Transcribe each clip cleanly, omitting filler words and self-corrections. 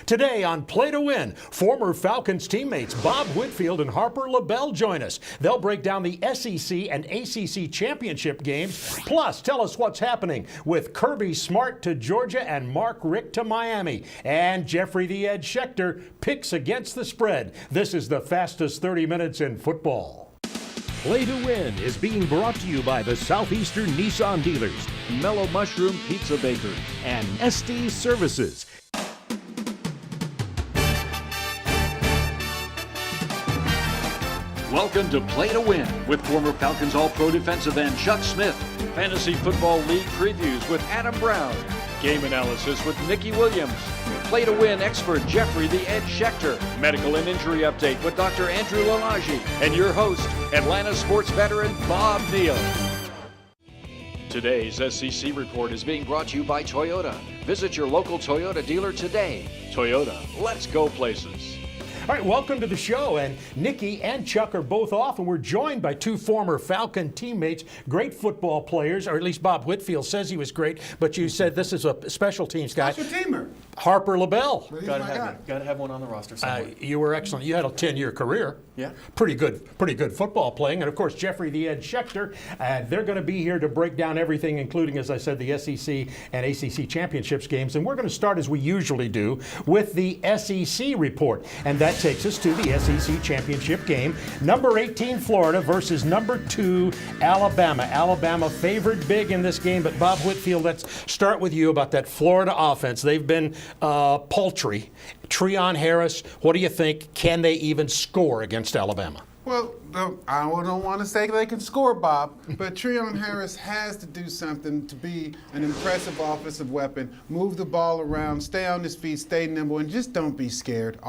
Today on Play to Win, former Falcons teammates Bob Whitfield and Harper LaBelle join us. They'll break down the SEC and ACC championship games, plus tell us what's happening with Kirby Smart to Georgia and Mark Richt to Miami. And Jeffrey the Ed Schechter picks against the spread. This is the fastest 30 minutes in football. Play to Win is being brought to you by the Southeastern Nissan dealers, Mellow Mushroom Pizza Bakers, and SD Services. Welcome to Play to Win with former Falcons All-Pro defensive end Chuck Smith, Fantasy Football League previews with Adam Brown, game analysis with Nikki Williams, Play to Win expert Jeffrey the Ed Schechter, medical and injury update with Dr. Andrew Lalage, and your host, Atlanta sports veteran Bob Neal. Today's SEC report is being brought to you by Toyota. Visit your local Toyota dealer today. Toyota, let's go places. All right, welcome to the show. And Nikki and Chuck are both off, and we're joined by two former Falcon teammates, great football players, or at least Bob Whitfield says he was great, but you said this is a special teams guy. Special teamer. Harper LaBelle. Got to have one on the roster somewhere. You were excellent. You had a 10-year career. Yeah. Pretty good football playing. And, of course, Jeffrey the Ed Schechter. They're going to be here to break down everything, including, as I said, the SEC and ACC championships games. And we're going to start, as we usually do, with the SEC report. And that takes us to the SEC championship game. Number 18, Florida versus number 2, Alabama. Alabama favored big in this game. But, Bob Whitfield, let's start with you about that Florida offense. They've been paltry. Treon Harris, what do you think? Can they even score against Alabama? Well, I don't want to say they can score, Bob, but Treon Harris has to do something to be an impressive offensive weapon, move the ball around, stay on his feet, stay nimble, and just don't be scared.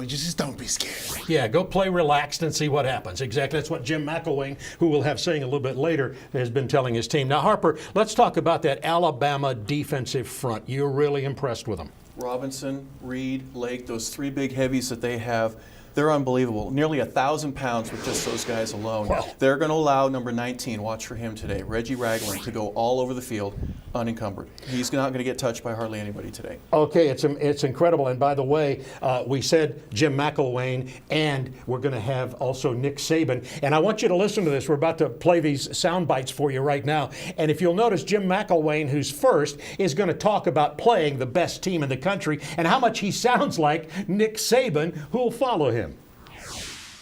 Just don't be scared. Yeah, go play relaxed and see what happens. Exactly. That's what Jim McElwain, who we'll have saying a little bit later, has been telling his team. Now, Harper, let's talk about that Alabama defensive front. You're really impressed with them. Robinson, Reed, Lake, those three big heavies that they have, they're unbelievable. Nearly 1,000 pounds with just those guys alone. Wow. They're going to allow number 19, watch for him today, Reggie Ragland, to go all over the field unencumbered. He's not going to get touched by hardly anybody today. Okay, it's incredible. And by the way, we said Jim McElwain, and we're going to have also Nick Saban. And I want you to listen to this. We're about to play these sound bites for you right now. And if you'll notice, Jim McElwain, who's first, is going to talk about playing the best team in the country and how much he sounds like Nick Saban, who will follow him.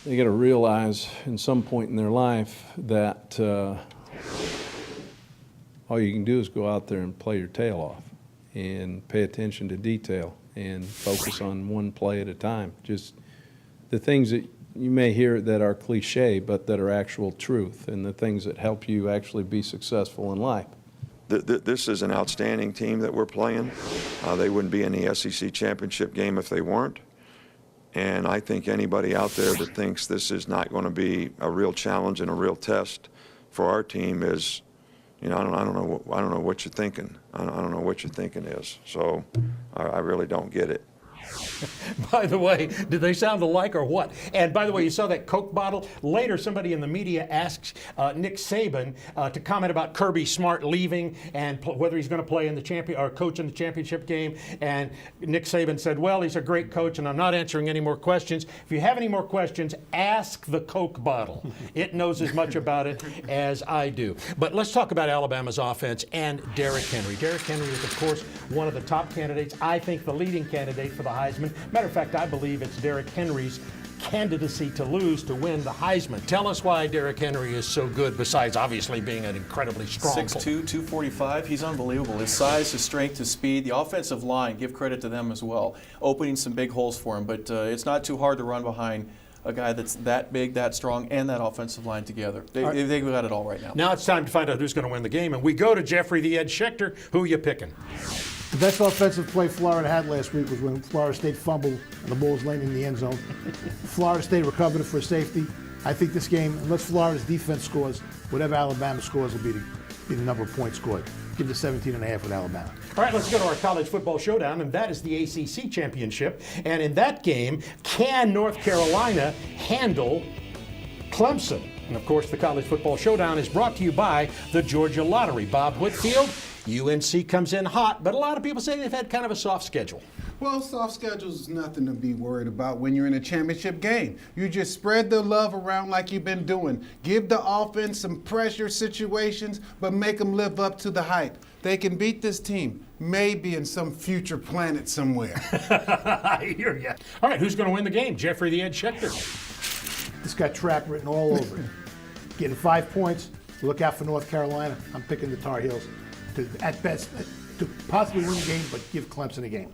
They got to realize in some point in their life that all you can do is go out there and play your tail off and pay attention to detail and focus on one play at a time. Just the things that you may hear that are cliche, but that are actual truth, and the things that help you actually be successful in life. This is an outstanding team that we're playing. They wouldn't be in the SEC championship game if they weren't. And I think anybody out there that thinks this is not going to be a real challenge and a real test for our team is, I don't know what you're thinking. I don't know what your thinking is. So I really don't get it. By the way, did they sound alike or what? And by the way, you saw that Coke bottle. Later, somebody in the media asks Nick Saban to comment about Kirby Smart leaving and whether he's going to play in the or coach in the championship game. And Nick Saban said, well, he's a great coach, and I'm not answering any more questions. If you have any more questions, ask the Coke bottle. It knows as much about it as I do. But let's talk about Alabama's offense and Derrick Henry. Derrick Henry is, of course, one of the top candidates. I think the leading candidate for the Heisman. Matter of fact, I believe it's Derrick Henry's candidacy to win the Heisman. Tell us why Derrick Henry is so good, besides obviously being an incredibly strong 6'2", 245. He's unbelievable. His size, his strength, his speed. The offensive line, give credit to them as well, opening some big holes for him. But it's not too hard to run behind a guy that's that big, that strong, and that offensive line together. They've got it all right now. Now it's time to find out who's going to win the game. And we go to Jeffrey the Ed Schechter. Who are you picking? The best offensive play Florida had last week was when Florida State fumbled and the ball was laying in the end zone. Florida State recovered it for a safety. I think this game, unless Florida's defense scores, whatever Alabama scores will be the number of points scored. Give the 17.5 with Alabama. All right, let's go to our college football showdown, and that is the ACC championship. And in that game, can North Carolina handle Clemson? And of course, the college football showdown is brought to you by the Georgia Lottery. Bob Whitfield, UNC comes in hot, but a lot of people say they've had kind of a soft schedule. Well, soft schedules is nothing to be worried about when you're in a championship game. You just spread the love around like you've been doing. Give the offense some pressure situations, but make them live up to the hype. They can beat this team, maybe in some future planet somewhere. I hear ya. All right, who's going to win the game? Jeffrey the Ed Schechter. This got trap written all over it. Getting 5 points. Look out for North Carolina. I'm picking the Tar Heels to, at best, to possibly win the game, but give Clemson a game.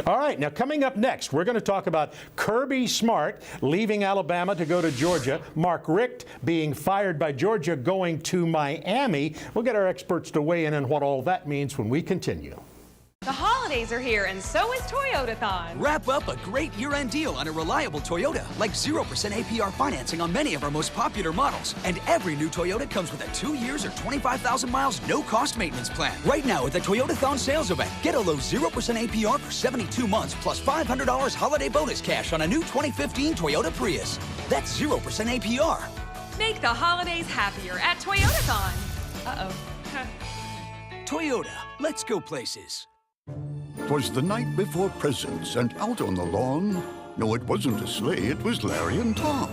All right, now coming up next, we're going to talk about Kirby Smart leaving Alabama to go to Georgia, Mark Richt being fired by Georgia going to Miami. We'll get our experts to weigh in on what all that means when we continue. The holidays are here, and so is Toyotathon. Wrap up a great year-end deal on a reliable Toyota, like 0% APR financing on many of our most popular models. And every new Toyota comes with a 2 years or 25,000 miles no-cost maintenance plan. Right now at the Toyotathon sales event, get a low 0% APR for 72 months, plus $500 holiday bonus cash on a new 2015 Toyota Prius. That's 0% APR. Make the holidays happier at Toyotathon. Uh-oh. Toyota, let's go places. 'Twas the night before presents, and out on the lawn. No, it wasn't a sleigh, it was Larry and Tom.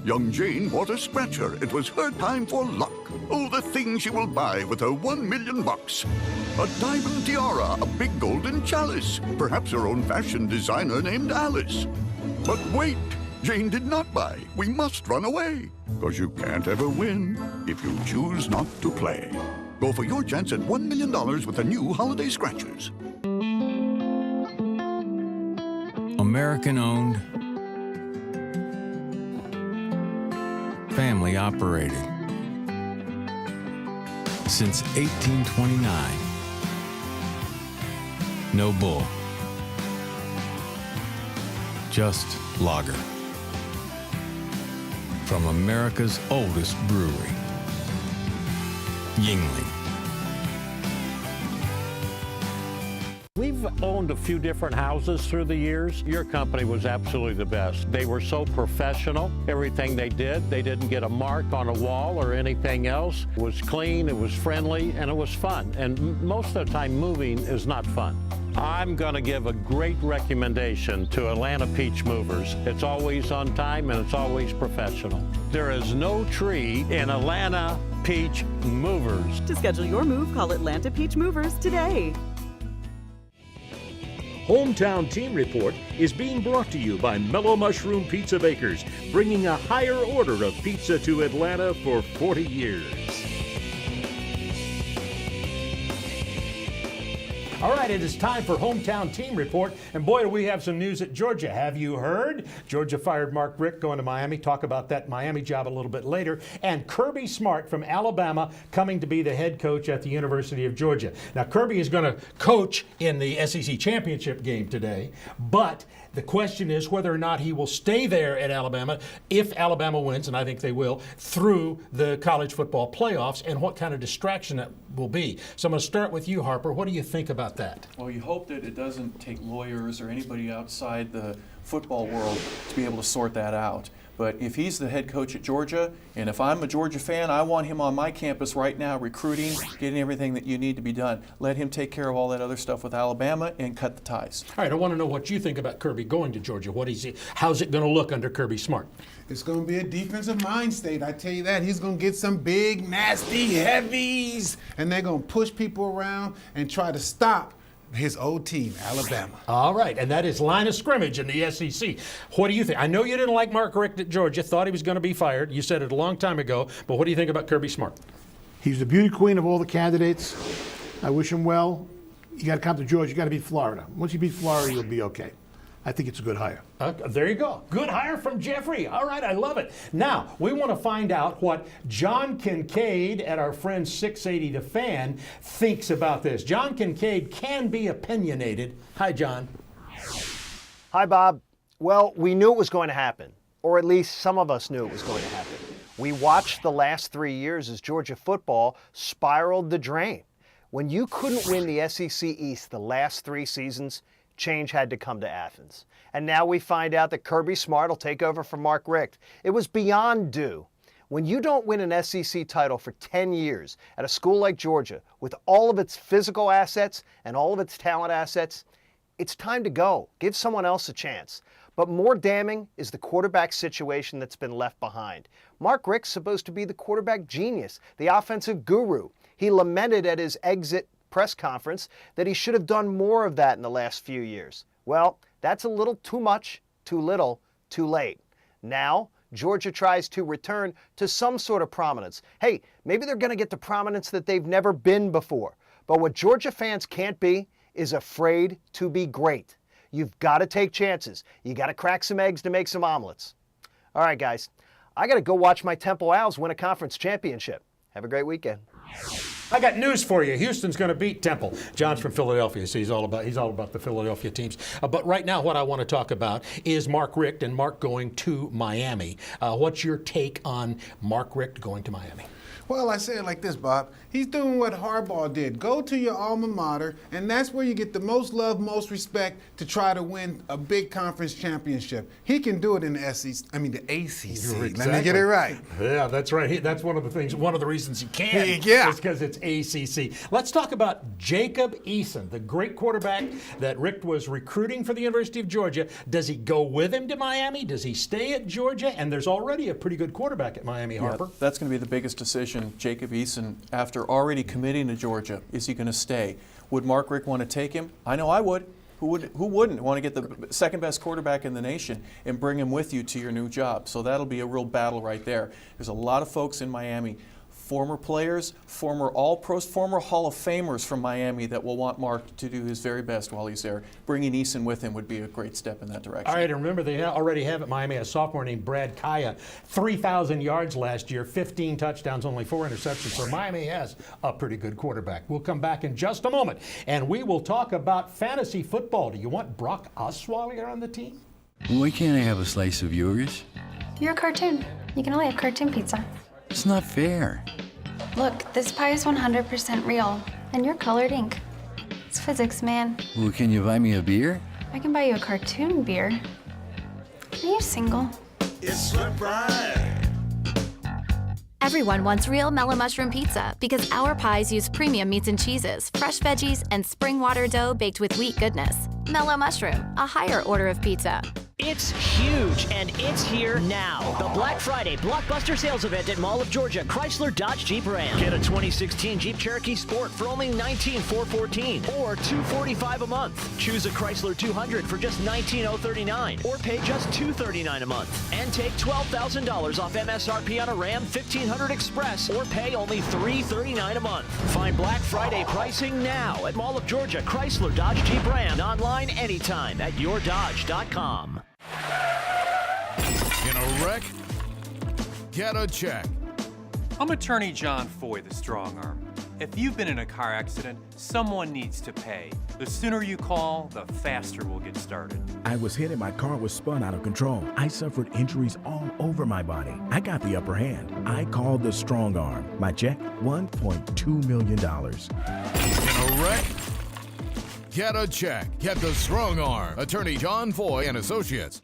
Young Jane bought a scratcher. It was her time for luck. Oh, the things she will buy with her $1 million. A diamond tiara, a big golden chalice, perhaps her own fashion designer named Alice. But wait, Jane did not buy. We must run away, 'cause you can't ever win if you choose not to play. Go for your chance at $1 million with the new holiday scratchers. American owned, family operated. Since 1829. No bull. Just lager. From America's oldest brewery, Yuengling. We've owned a few different houses through the years. Your company was absolutely the best. They were so professional. Everything they didn't get a mark on a wall or anything else. It was clean, it was friendly, and it was fun. And most of the time, moving is not fun. I'm going to give a great recommendation to Atlanta Peach Movers. It's always on time and it's always professional. There is no tree in Atlanta Peach Movers. To schedule your move, call Atlanta Peach Movers today. Hometown Team Report is being brought to you by Mellow Mushroom Pizza Bakers, bringing a higher order of pizza to Atlanta for 40 years. All right, it is time for Hometown Team Report. And boy, do we have some news at Georgia. Have you heard? Georgia fired Mark Richt going to Miami. Talk about that Miami job a little bit later. And Kirby Smart from Alabama coming to be the head coach at the University of Georgia. Now, Kirby is going to coach in the SEC championship game today, but the question is whether or not he will stay there at Alabama if Alabama wins, and I think they will, through the college football playoffs, and what kind of distraction that will be. So I'm going to start with you, Harper. What do you think about that? Well, you hope that it doesn't take lawyers or anybody outside the football world to be able to sort that out. But if he's the head coach at Georgia, and if I'm a Georgia fan, I want him on my campus right now recruiting, getting everything that you need to be done. Let him take care of all that other stuff with Alabama and cut the ties. All right, I want to know what you think about Kirby going to Georgia. How's it going to look under Kirby Smart? It's going to be a defensive mind state, I tell you that. He's going to get some big, nasty heavies, and they're going to push people around and try to stop his old team, Alabama. All right, and that is line of scrimmage in the SEC. What do you think? I know you didn't like Mark Richt at Georgia, thought he was going to be fired. You said it a long time ago, but what do you think about Kirby Smart? He's the beauty queen of all the candidates. I wish him well. You got to come to Georgia. You got to beat Florida. Once you beat Florida, you'll be okay. I think it's a good hire. There you go. Good hire from Jeffrey. All right, I love it. Now, we want to find out what John Kincaid at our friend 680 The Fan thinks about this. John Kincaid can be opinionated. Hi, John. Hi, Bob. Well, we knew it was going to happen, or at least some of us knew it was going to happen. We watched the last 3 years as Georgia football spiraled the drain. When you couldn't win the SEC East the last 3 seasons, change had to come to Athens. And now we find out that Kirby Smart will take over from Mark Richt. It was beyond due. When you don't win an SEC title for 10 years at a school like Georgia, with all of its physical assets and all of its talent assets, it's time to go. Give someone else a chance. But more damning is the quarterback situation that's been left behind. Mark Richt's supposed to be the quarterback genius, the offensive guru. He lamented at his exit press conference that he should have done more of that in the last few years. Well, that's a little too much, too little, too late. Now, Georgia tries to return to some sort of prominence. Hey, maybe they're going to get to prominence that they've never been before. But what Georgia fans can't be is afraid to be great. You've got to take chances. You got to crack some eggs to make some omelets. All right, guys, I got to go watch my Temple Owls win a conference championship. Have a great weekend. I got news for you. Houston's going to beat Temple. John's from Philadelphia, so he's all about the Philadelphia teams. But right now, what I want to talk about is Mark Richt and Mark going to Miami. What's your take on Mark Richt going to Miami? Well, I say it like this, Bob. He's doing what Harbaugh did. Go to your alma mater, and that's where you get the most love, most respect to try to win a big conference championship. He can do it in the SEC. I mean, the ACC. Exactly. Let me get it right. Yeah, that's right. That's one of the things. One of the reasons he can. Yeah. Is because it's ACC. Let's talk about Jacob Eason, the great quarterback that Richt was recruiting for the University of Georgia. Does he go with him to Miami? Does he stay at Georgia? And there's already a pretty good quarterback at Miami, Harper. Yeah, that's going to be the biggest decision. Jacob Eason, after already committing to Georgia, is he going to stay? Would Mark Richt want to take him? I know I would. Who wouldn't want to get the second best quarterback in the nation and bring him with you to your new job? So that'll be a real battle right there. There's a lot of folks in Miami, former players, former All-Pros, former Hall of Famers from Miami that will want Mark to do his very best while he's there. Bringing Eason with him would be a great step in that direction. All right, and remember they already have at Miami a sophomore named Brad Kaya, 3,000 yards last year, 15 touchdowns, only 4 interceptions. So Miami has a pretty good quarterback. We'll come back in just a moment, and we will talk about fantasy football. Do you want Brock Osweiler on the team? Why can't I have a slice of yours? You're a cartoon. You can only have cartoon pizza. It's not fair. Look, this pie is 100% real, and you're colored ink. It's physics, man. Well, can you buy me a beer? I can buy you a cartoon beer. Are you single? It's right. Everyone wants real mellow mushroom pizza because our pies use premium meats and cheeses, fresh veggies, and spring water dough baked with wheat goodness. Mellow Mushroom, a higher order of pizza. It's huge, and it's here now. The Black Friday Blockbuster Sales Event at Mall of Georgia, Chrysler Dodge Jeep Ram. Get a 2016 Jeep Cherokee Sport for only $19,414 or $245 a month. Choose a Chrysler 200 for just $19,039 or pay just $239 a month. And take $12,000 off MSRP on a Ram 1500 Express or pay only $339 a month. Find Black Friday pricing now at Mall of Georgia, Chrysler Dodge Jeep Ram. Online anytime at yourdodge.com. In a wreck, get a check. I'm attorney John Foy, the strong arm. If you've been in a car accident, someone needs to pay. The sooner you call, the faster we'll get started. I was hit and my car was spun out of control. I suffered injuries all over my body. I got the upper hand. I called the strong arm. My check, $1.2 million. In a wreck, get a check. Get the strong arm. Attorney John Foy and Associates.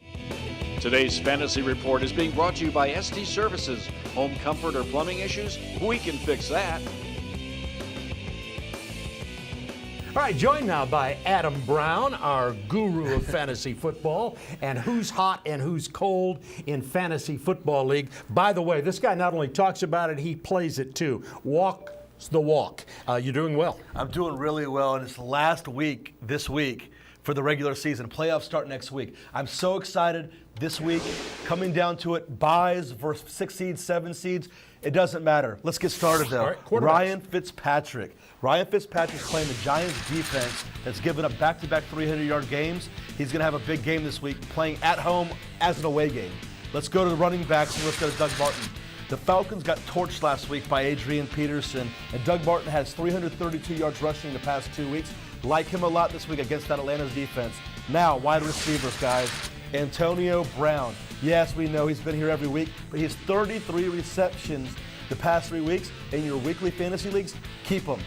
Today's Fantasy Report is being brought to you by ST Services. Home comfort or plumbing issues? We can fix that. All right, joined now by Adam Brown, our guru of fantasy football, and who's hot and who's cold in Fantasy Football League. By the way, this guy not only talks about it, he plays it too. Walk the walk. You're doing well. I'm doing really well, and it's the last week this week for the regular season. Playoffs start next week. I'm so excited this week. Coming down to it, buys versus 6 seeds, 7 seeds. It doesn't matter. Let's get started, though. Ryan Fitzpatrick. Ryan Fitzpatrick's playing the Giants defense that's given up back-to-back 300-yard games. He's going to have a big game this week, playing at home as an away game. Let's go to the running backs, and let's go to Doug Martin. The Falcons got torched last week by Adrian Peterson, and Doug Martin has 332 yards rushing in the past 2 weeks. Like him a lot this week against that Atlanta's defense. Now, wide receivers, guys. Antonio Brown. Yes, we know he's been here every week, but he has 33 receptions the past 3 weeks. In your weekly fantasy leagues, keep him.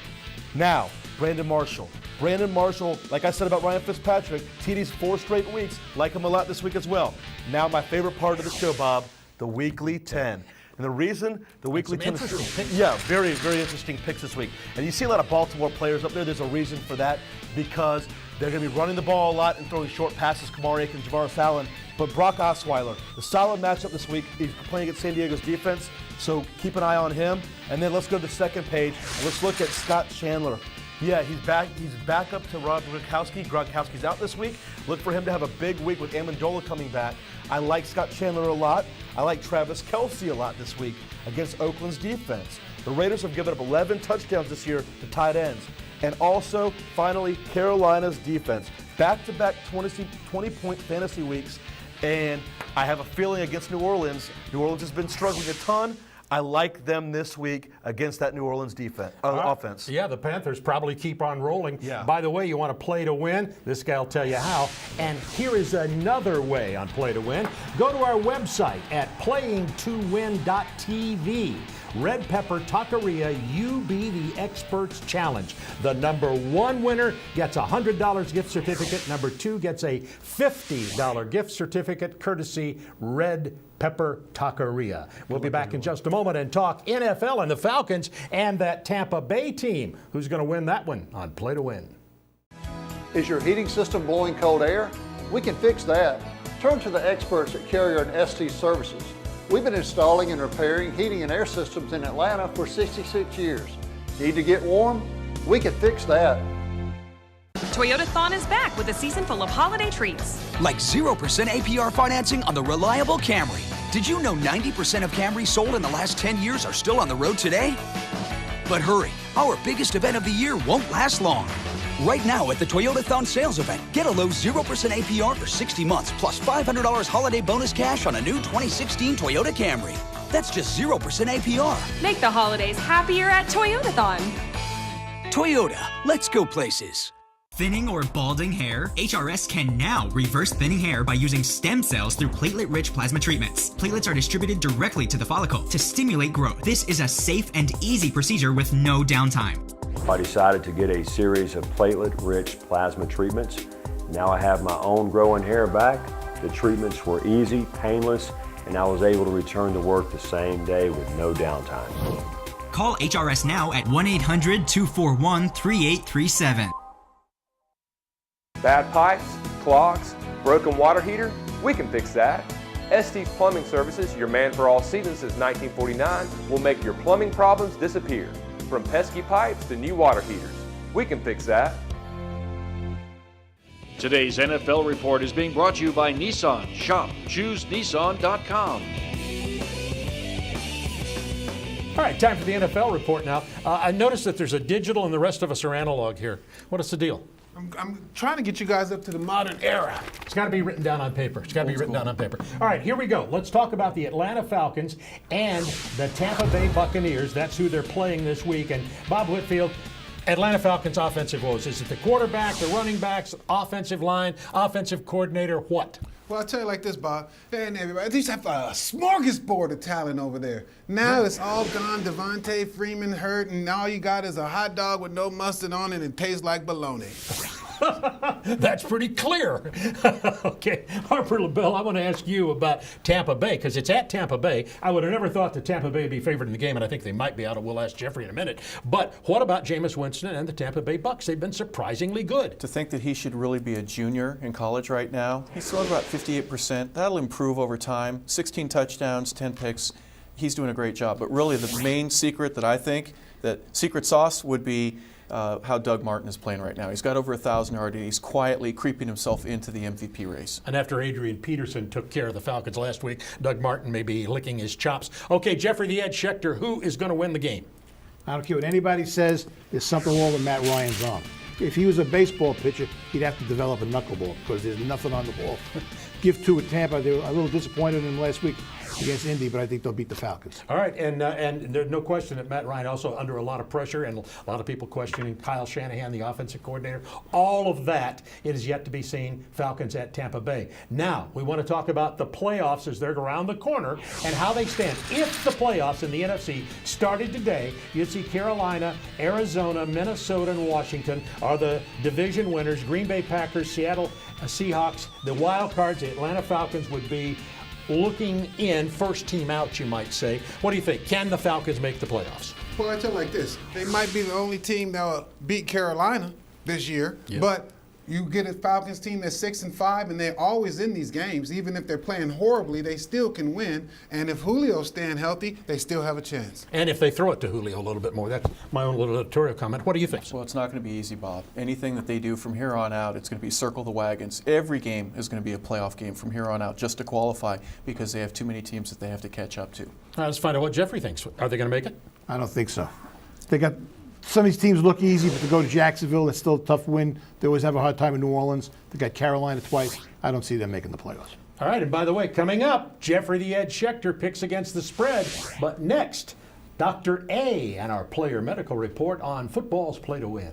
Now, Brandon Marshall. Brandon Marshall, like I said about Ryan Fitzpatrick, TD's 4 straight weeks. Like him a lot this week as well. Now, my favorite part of the show, Bob, the Weekly 10. And the reason the Weekly 10 is, yeah, very, very interesting picks this week. And you see a lot of Baltimore players up there. There's a reason for that, because They're going to be running the ball a lot and throwing short passes, Kamar Aiken, Javaris Allen. But Brock Osweiler, the solid matchup this week. He's playing against San Diego's defense, so keep an eye on him. And then let's go to the second page. Let's look at Scott Chandler. Yeah, he's back up to Rob Gronkowski. Gronkowski's out this week. Look for him to have a big week with Amendola coming back. I like Scott Chandler a lot. I like Travis Kelce a lot this week against Oakland's defense. The Raiders have given up 11 touchdowns this year to tight ends. And also, finally, Carolina's defense. Back-to-back 20-point fantasy weeks. And I have a feeling against New Orleans. New Orleans has been struggling a ton. I like them this week against that New Orleans offense. Yeah, the Panthers probably keep on rolling. Yeah. By the way, you want to play to win? This guy will tell you how. And here is another way on Play to Win. Go to our website at playingtowin.tv. Red Pepper Taqueria, You Be the Experts Challenge. The number one winner gets a $100 gift certificate. Number two gets a $50 gift certificate, courtesy Red Pepper Taqueria. We'll be back in just a moment and talk NFL and the Falcons and that Tampa Bay team. Who's going to win that one on Play to Win? Is your heating system blowing cold air? We can fix that. Turn to the experts at Carrier and ST Services. We've been installing and repairing heating and air systems in Atlanta for 66 years. Need to get warm? We can fix that. Toyotathon is back with a season full of holiday treats. Like 0% APR financing on the reliable Camry. Did you know 90% of Camrys sold in the last 10 years are still on the road today? But hurry, our biggest event of the year won't last long. Right now at the Toyotathon sales event, get a low 0% APR for 60 months plus $500 holiday bonus cash on a new 2016 Toyota Camry. That's just 0% APR. Make the holidays happier at Toyotathon. Toyota, let's go places. Thinning or balding hair? HRS can now reverse thinning hair by using stem cells through platelet-rich plasma treatments. Platelets are distributed directly to the follicle to stimulate growth. This is a safe and easy procedure with no downtime. I decided to get a series of platelet-rich plasma treatments. Now I have my own growing hair back. The treatments were easy, painless, and I was able to return to work the same day with no downtime. Call HRS now at 1-800-241-3837. Bad pipes, clogs, broken water heater? We can fix that. Estes Plumbing Services, your man for all seasons since 1949, will make your plumbing problems disappear. From pesky pipes to new water heaters, we can fix that. Today's NFL Report is being brought to you by Nissan. Shop ChooseNissan.com. All right, time for the NFL Report now. I noticed that there's a digital and the rest of us are analog here. What is the deal? I'm trying to get you guys up to the modern era. It's got to be written down on paper. It's got to be written down on paper. All right, here we go. Let's talk about the Atlanta Falcons and the Tampa Bay Buccaneers. That's who they're playing this week. And Bob Whitfield, Atlanta Falcons offensive woes. Is it the quarterback, the running backs, offensive line, offensive coordinator, what? Well, I'll tell you like this, Bob. And everybody, they used to have a smorgasbord of talent over there. Now it's all gone. Devontae Freeman hurt, and all you got is a hot dog with no mustard on it and tastes like bologna. That's pretty clear. Okay, Harper LaBelle, I want to ask you about Tampa Bay, because it's at Tampa Bay. I would have never thought that Tampa Bay would be favored in the game, and I think they might be out of. We'll ask Jeffrey in a minute. But what about Jameis Winston and the Tampa Bay Bucs? They've been surprisingly good. To think that he should really be a junior in college right now, he's throwing about 58%. That'll improve over time. 16 touchdowns, 10 picks. He's doing a great job. But really the main secret that I think, that secret sauce would be how Doug Martin is playing right now. He's got over 1,000 yards, and he's quietly creeping himself into the MVP race. And after Adrian Peterson took care of the Falcons last week, Doug Martin may be licking his chops. Okay, Jeffrey the Ed Schechter, who is going to win the game? I don't care what anybody says, there's something wrong with Matt Ryan's arm. If he was a baseball pitcher, he'd have to develop a knuckleball because there's nothing on the ball. Give two at Tampa. They were a little disappointed in him last week against Indy, but I think they'll beat the Falcons. All right, and there's no question that Matt Ryan also under a lot of pressure and a lot of people questioning Kyle Shanahan, the offensive coordinator. All of that, it is yet to be seen. Falcons at Tampa Bay. Now, we want to talk about the playoffs as they're around the corner and how they stand. If the playoffs in the NFC started today, you'd see Carolina, Arizona, Minnesota, and Washington are the division winners. Green Bay Packers, Seattle Seahawks, the wild cards, the Atlanta Falcons would be looking in, first team out, you might say. What do you think? Can the Falcons make the playoffs? Well, I tell you like this. They might be the only team that will beat Carolina this year, but You get a Falcons team that's 6-5, and they're always in these games. Even if they're playing horribly, they still can win. And if Julio's staying healthy, they still have a chance. And if they throw it to Julio a little bit more, that's my own little editorial comment. What do you think? Well, it's not going to be easy, Bob. Anything that they do from here on out, it's going to be circle the wagons. Every game is going to be a playoff game from here on out just to qualify because they have too many teams that they have to catch up to. All right, let's find out what Jeffrey thinks. Are they going to make it? I don't think so. They got some of these teams look easy, but to go to Jacksonville, it's still a tough win. They always have a hard time in New Orleans. They got Carolina twice. I don't see them making the playoffs. All right, and by the way, coming up, Jeffrey the Ed Schechter picks against the spread. But next, Dr. A and our player medical report on football's play to win.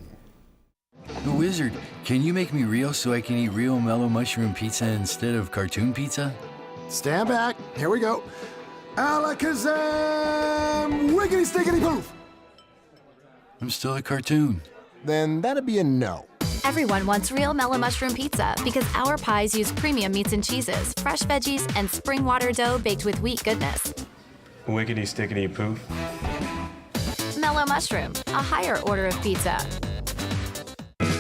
The Wizard, can you make me real so I can eat real mellow mushroom pizza instead of cartoon pizza? Stand back. Here we go. Alakazam! Wiggity stickety poof! I'm still a cartoon. Then that'd be a no. Everyone wants real mellow mushroom pizza because our pies use premium meats and cheeses, fresh veggies, and spring water dough baked with wheat goodness. Wiggity stickety poof. Mellow mushroom, a higher order of pizza.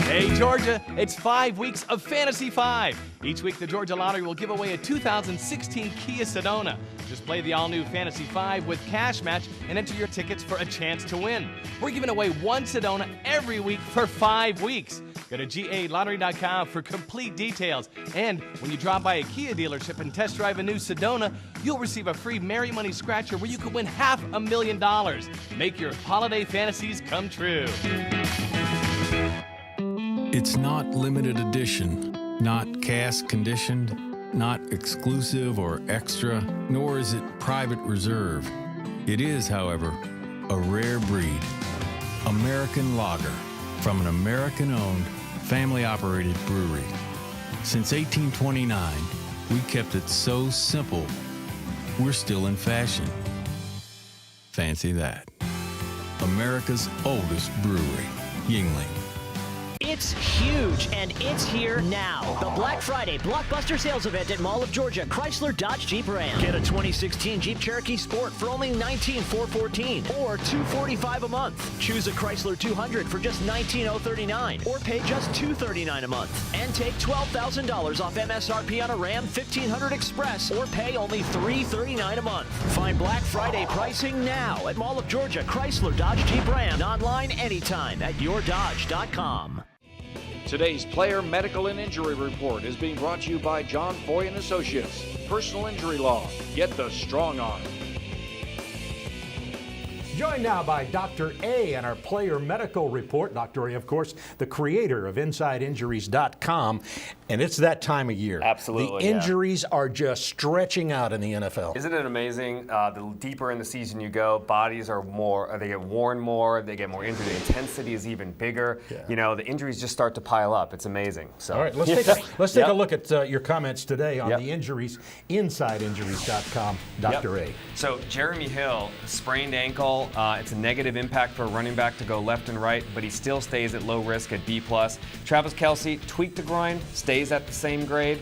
Hey Georgia, it's 5 weeks of Fantasy 5. Each week the Georgia Lottery will give away a 2016 Kia Sedona. Just play the all-new Fantasy 5 with Cash Match and enter your tickets for a chance to win. We're giving away one Sedona every week for 5 weeks. Go to GALottery.com for complete details. And when you drop by a Kia dealership and test drive a new Sedona, you'll receive a free Merry Money Scratcher where you could win $500,000. Make your holiday fantasies come true. It's not limited edition, not cast conditioned, not exclusive or extra, nor is it private reserve. It is, however, a rare breed. American lager from an American-owned, family-operated brewery. Since 1829, we kept it so simple, we're still in fashion. Fancy that. America's oldest brewery, Yuengling. It's huge, and it's here now. The Black Friday Blockbuster Sales Event at Mall of Georgia, Chrysler Dodge Jeep Ram. Get a 2016 Jeep Cherokee Sport for only $19,414 or $245 a month. Choose a Chrysler 200 for just $19,039 or pay just $239 a month. And take $12,000 off MSRP on a Ram 1500 Express or pay only $339 a month. Find Black Friday pricing now at Mall of Georgia, Chrysler Dodge Jeep Ram. And online anytime at yourdodge.com. Today's Player Medical and Injury Report is being brought to you by John Foy and Associates. Personal injury law. Get the strong arm. Joined now by Dr. A and our player medical report. Dr. A, of course, the creator of InsideInjuries.com. And it's that time of year. Absolutely. The injuries are just stretching out in the NFL. Isn't it amazing? The deeper in the season you go, bodies are more, they get worn more, they get more injured. The intensity is even bigger. Yeah. You know, the injuries just start to pile up. It's amazing. So. All right, let's take a look at your comments today on the injuries. InsideInjuries.com. Dr. A. So Jeremy Hill, sprained ankle. It's a negative impact for a running back to go left and right, but he still stays at low risk at B+. Travis Kelce tweaked the groin, stays at the same grade.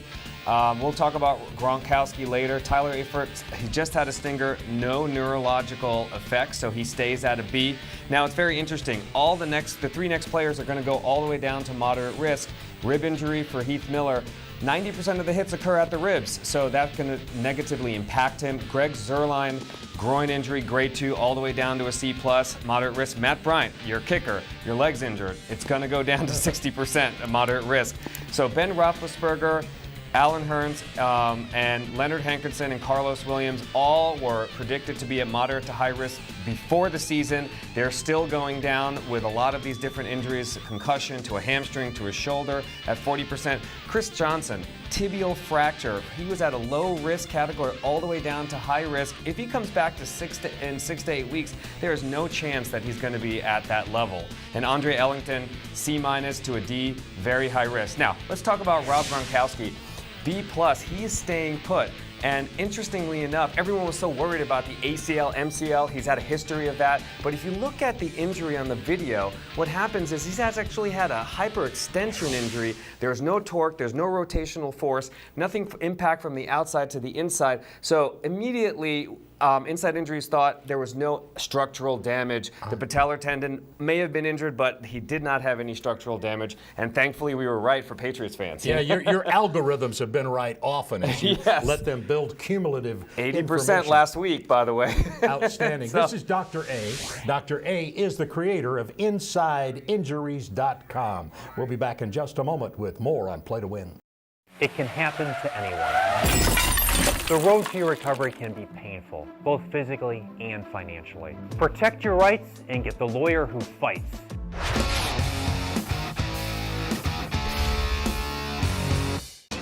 We'll talk about Gronkowski later. Tyler Eifert, he just had a stinger, no neurological effects, so he stays at a B. Now it's very interesting. The three next players are going to go all the way down to moderate risk. Rib injury for Heath Miller. 90% of the hits occur at the ribs, so that's going to negatively impact him. Greg Zuerlein, groin injury, grade 2, all the way down to a C+, moderate risk. Matt Bryant, your kicker, your leg's injured. It's going to go down to 60% of moderate risk. So Ben Roethlisberger, Alan Hearns, and Leonard Hankerson and Carlos Williams all were predicted to be at moderate to high risk before the season. They're still going down with a lot of these different injuries, concussion to a hamstring, to a shoulder at 40%. Chris Johnson, tibial fracture. He was at a low risk category all the way down to high risk. If he comes back in 6 to 8 weeks, there is no chance that he's going to be at that level. And Andre Ellington, C- to a D, very high risk. Now, let's talk about Rob Gronkowski. B+, he is staying put. And interestingly enough, everyone was so worried about the ACL, MCL. He's had a history of that. But if you look at the injury on the video, what happens is he has actually had a hyperextension injury. There's no torque, there's no rotational force, nothing impact from the outside to the inside. So immediately, Inside injuries thought there was no structural damage. The patellar tendon may have been injured, but he did not have any structural damage. And thankfully, we were right for Patriots fans. Yeah, your algorithms have been right often as you let them build cumulative 80% last week, by the way. Outstanding. This is Dr. A. Dr. A is the creator of InsideInjuries.com. We'll be back in just a moment with more on Play to Win. It can happen to anyone. The road to your recovery can be painful, both physically and financially. Protect your rights and get the lawyer who fights.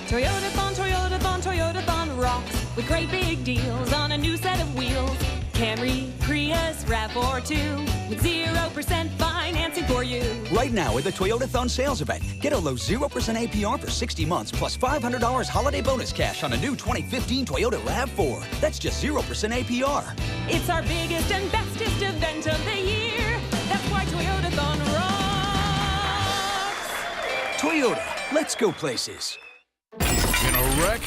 Toyotathon, Toyotathon, Toyotathon rocks with great big deals on a new set of wheels. Camry, Prius, RAV4 with 0% financing for you. Right now at the Toyotathon sales event, get a low 0% APR for 60 months plus $500 holiday bonus cash on a new 2015 Toyota RAV4. That's just 0% APR. It's our biggest and bestest event of the year. That's why Toyotathon rocks. Toyota, let's go places. In a wreck?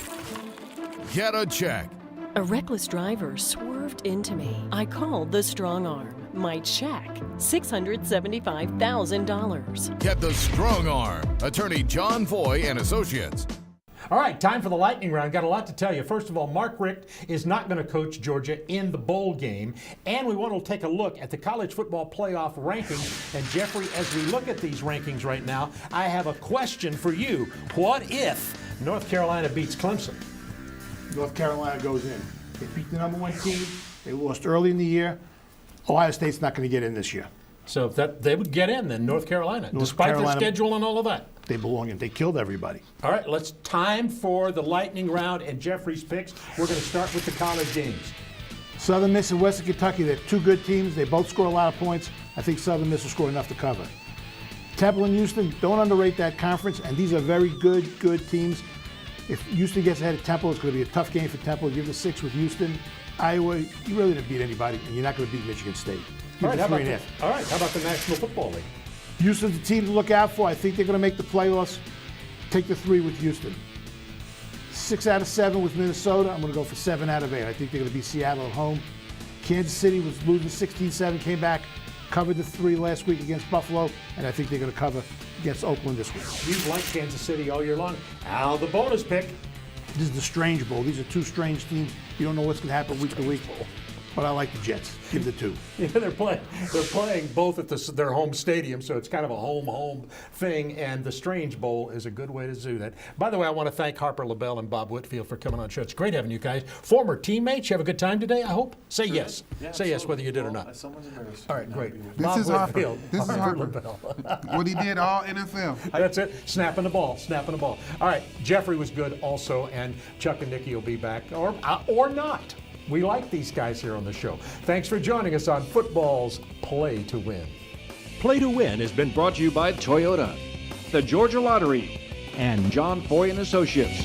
Get a check. A reckless driver swerved into me. I called the strong arm. My check, $675,000. Get the strong arm. Attorney John Foy and Associates. All right, time for the lightning round. Got a lot to tell you. First of all, Mark Richt is not going to coach Georgia in the bowl game. And we want to take a look at the college football playoff rankings. And Jeffrey, as we look at these rankings right now, I have a question for you. What if North Carolina beats Clemson? North Carolina goes in. They beat the number 1 team. They lost early in the year. Ohio State's not going to get in this year. So that they would get in then, North Carolina, despite their schedule and all of that. They belong in. They killed everybody. All right, let's time for the lightning round and Jeffrey's picks. We're going to start with the college games. Southern Miss and Western Kentucky, they're two good teams. They both score a lot of points. I think Southern Miss will score enough to cover. Temple and Houston, don't underrate that conference. And these are very good teams. If Houston gets ahead of Temple, it's going to be a tough game for Temple. Give the 6 with Houston. Iowa, you really didn't beat anybody, and you're not going to beat Michigan State. All right, how about the National Football League? Houston's a team to look out for. I think they're going to make the playoffs. Take the 3 with Houston. 6 out of 7 with Minnesota. I'm going to go for 7 out of 8. I think they're going to beat Seattle at home. Kansas City was losing 16-7, came back, covered the 3 last week against Buffalo, and I think they're going to cover against Oakland this week. You've liked Kansas City all year long. Now the bonus pick. This is the Strange Bowl. These are two strange teams. You don't know what's going to happen week to week. But I like the Jets. Give the 2. Yeah, they're playing both at their home stadium, so it's kind of a home thing. And the Strange Bowl is a good way to do that. By the way, I want to thank Harper LaBelle and Bob Whitfield for coming on the show. It's great having you guys. Former teammates. You have a good time today, I hope? Say yes. Yeah, Say yes whether you did or not. Someone's embarrassed. All right, great. This is Harper. This is Harper. LaBelle. What he did all NFL. That's it. Snapping the ball. All right, Jeffrey was good also, and Chuck and Nikki will be back, or not. We like these guys here on the show. Thanks for joining us on Football's Play to Win. Play to Win has been brought to you by Toyota, the Georgia Lottery, and John Foy and Associates.